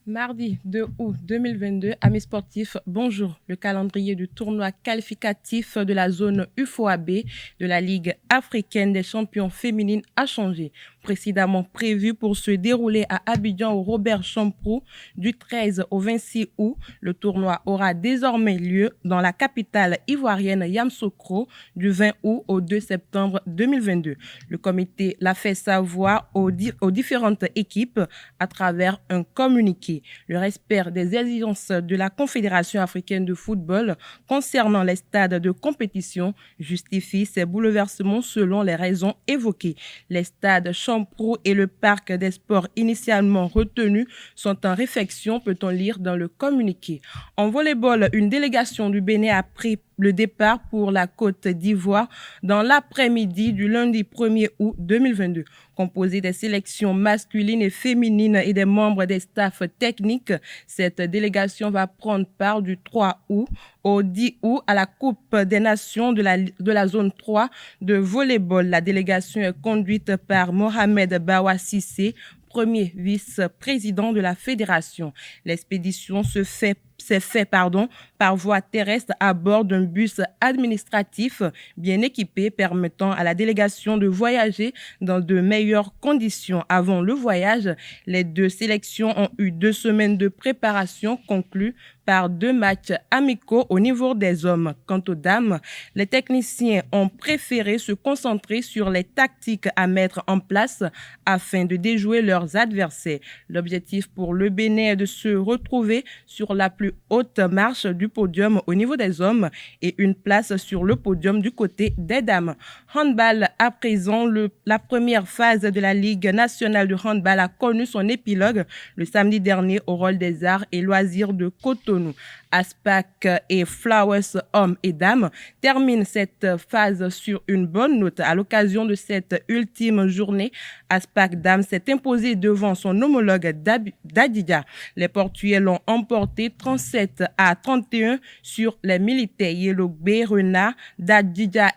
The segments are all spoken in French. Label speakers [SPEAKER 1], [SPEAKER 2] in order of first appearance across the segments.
[SPEAKER 1] Mardi 2 août 2022, amis sportifs, bonjour. Le calendrier du tournoi qualificatif de la zone UFOAB de la Ligue africaine des champions féminines a changé. Précédemment prévu pour se dérouler à Abidjan au Robert Champrou du 13 au 26 août, le tournoi aura désormais lieu dans la capitale ivoirienne Yamoussoukro du 20 août au 2 septembre 2022. Le comité l'a fait savoir aux différentes équipes à travers un communiqué. Le respect des exigences de la Confédération africaine de football concernant les stades de compétition justifie ces bouleversements selon les raisons évoquées. Les stades Champrou et le parc des sports initialement retenus sont en réflexion, peut-on lire dans le communiqué. En volleyball, une délégation du Bénin a pris le départ pour la Côte d'Ivoire dans l'après-midi du lundi 1er août 2022. Composée des sélections masculines et féminines et des membres des staffs techniques, cette délégation va prendre part du 3 août au 10 août à la Coupe des Nations de la zone 3 de volleyball. La délégation est conduite par Mohamed Bawa Sissé, premier vice-président de la fédération. L'expédition s'est fait par voie terrestre à bord d'un bus administratif bien équipé permettant à la délégation de voyager dans de meilleures conditions. Avant le voyage, les deux sélections ont eu 2 semaines de préparation conclues par 2 matchs amicaux au niveau des hommes. Quant aux dames, les techniciens ont préféré se concentrer sur les tactiques à mettre en place afin de déjouer leurs adversaires. L'objectif pour le Bénin est de se retrouver sur la plus haute marche du podium au niveau des hommes et une place sur le podium du côté des dames. Handball, à présent, la première phase de la Ligue nationale de handball a connu son épilogue le samedi dernier au Hall des Arts et Loisirs de Cotonou. Aspac et Flowers, hommes et dames, terminent cette phase sur une bonne note. À l'occasion de cette ultime journée, Aspac Dames s'est imposé devant son homologue d'Adidja. Les Portugais l'ont emporté 37-31 sur les militaires. Yelogbe Renard d'Adidja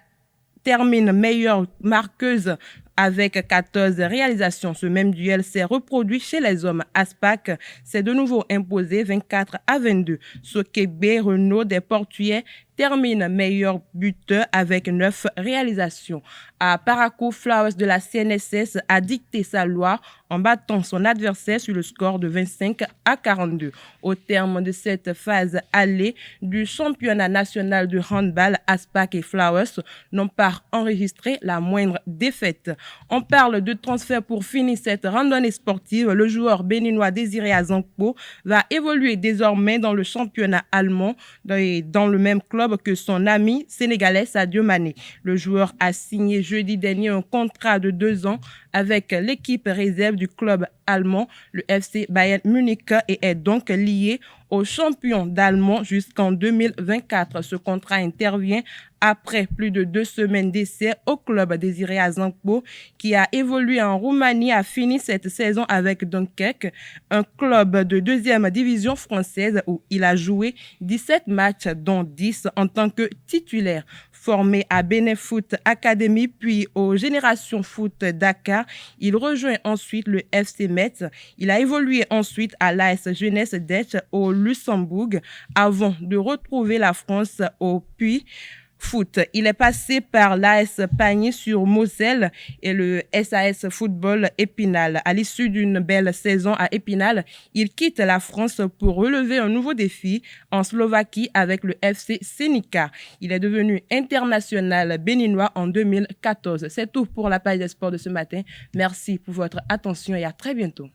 [SPEAKER 1] termine meilleure marqueuse avec 14 réalisations. Ce même duel s'est reproduit chez les hommes. Aspac s'est de nouveau imposé 24-22. Sokebe Renault des Portugais termine meilleur buteur avec 9 réalisations. À Parakou, Flowers de la CNSS a dicté sa loi en battant son adversaire sur le score de 25-42. Au terme de cette phase allée du championnat national de handball, Aspac et Flowers n'ont pas enregistré la moindre défaite. On parle de transfert pour finir cette randonnée sportive. Le joueur béninois Désiré Azankpo va évoluer désormais dans le championnat allemand dans le même club que son ami sénégalais Sadio Mané. Le joueur a signé jeudi dernier un contrat de 2 ans avec l'équipe réserve du club allemand, le FC Bayern Munich, et est donc lié au champion d'Allemand jusqu'en 2024. Ce contrat intervient après plus de 2 semaines d'essai au club. Désiré Azankpo, qui a évolué en Roumanie, a fini cette saison avec Dunkerque, un club de 2e division française où il a joué 17 matchs, dont 10 en tant que titulaire. Formé à Benin Foot Academy puis au Génération Foot Dakar, il rejoint ensuite le FC Metz. Il a évolué ensuite à l'AS Jeunesse d'Esch au Luxembourg avant de retrouver la France au Puy Foot. Il est passé par l'AS Pagny-sur-Moselle et le SAS Football Épinal. À l'issue d'une belle saison à Épinal, il quitte la France pour relever un nouveau défi en Slovaquie avec le FC Senica. Il est devenu international béninois en 2014. C'est tout pour la page des sports de ce matin. Merci pour votre attention et à très bientôt.